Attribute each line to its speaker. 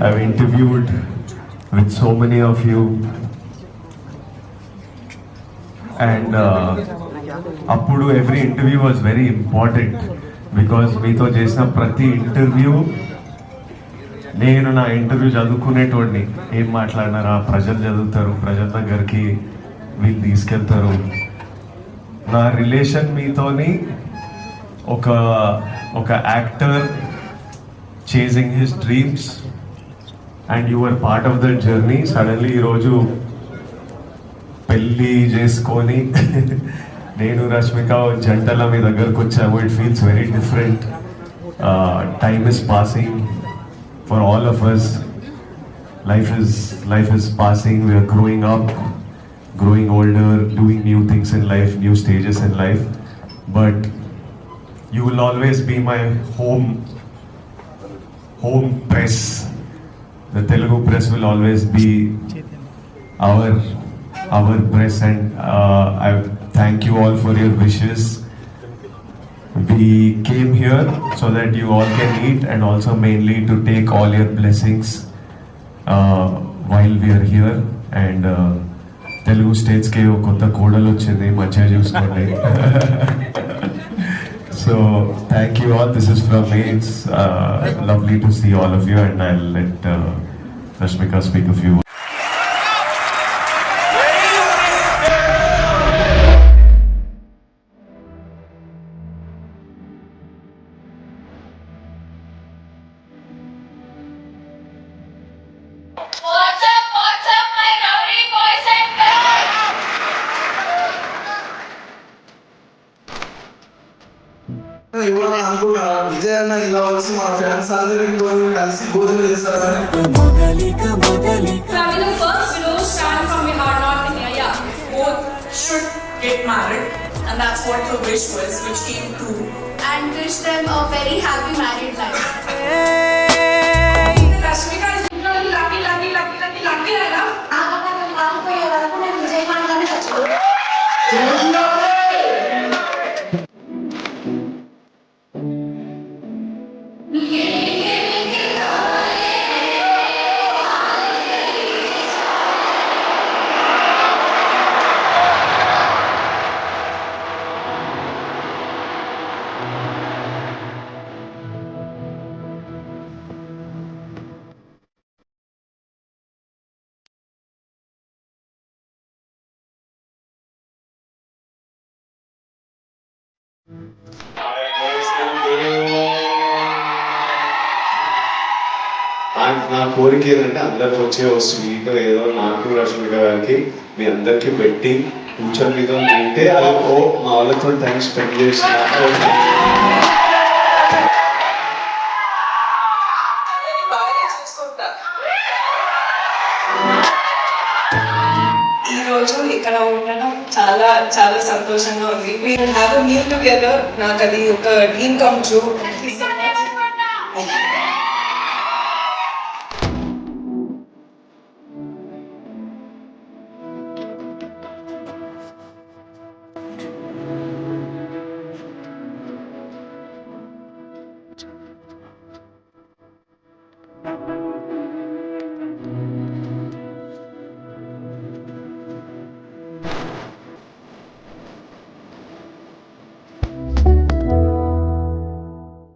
Speaker 1: I've interviewed with so many of you, and appudu every interview was very important because మీతో చేసిన ప్రతి interview నేను నా interview చదువుకునేటోడిని. ఏం మాట్లాడినారా, ప్రజలు చదువుతారు, ప్రజల దగ్గరికి వీళ్ళు తీసుకెళ్తారు. నా రిలేషన్ మీతోని ఒక actor chasing his dreams and you are part of that journey. Suddenly ఈరోజు పెళ్ళి చేసుకొని నేను రష్మిక జంటల మీ దగ్గరకు వచ్చాము. It feels very different. Time is passing for all of us. Life is passing. We are growing up, growing older, doing new things in life, new stages in life. But you will always be my home press. The Telugu press will always be our press, and I thank you all for your wishes. We came here so that you all can eat, and also mainly to take all your blessings while we are here. And Telugu states ke kotta kodalu ochindi, manchiga chuskondi. So thank you all. This is from me. It's lovely to see all of you, and I'll let Rashmika speak a few.
Speaker 2: What's up, my rowdy boys and girls?
Speaker 3: ఇప్పుడు అనుకుంటున్నా విజయ్ అన్న ఇలా వచ్చి మా friends అందరికి కలిసి భోజనం చేస్తారని.
Speaker 2: Family first, stand from your heart, not in your yeah. Both should get married, and that's what her wish was, which came true.
Speaker 4: And wish them a very happy married life.
Speaker 2: Rashmika is literally lucky, right now?
Speaker 1: నా కోరిక ఏంటంటే అందరికి వచ్చే ఓ sweet ఏదో నాకు రష్మిక గారికి మీ అందరికి పెట్టి కూర్చొని మీద తింటే అది మా వాళ్ళతో టైం స్పెండ్ చేసిన
Speaker 2: ఈ రోజు ఇక్కడ ఉండడం చాలా చాలా సంతోషంగా ఉంది. We will have a meal together. నాకు అది ఒక డ్రీమ్ కమ్ ట్రూ.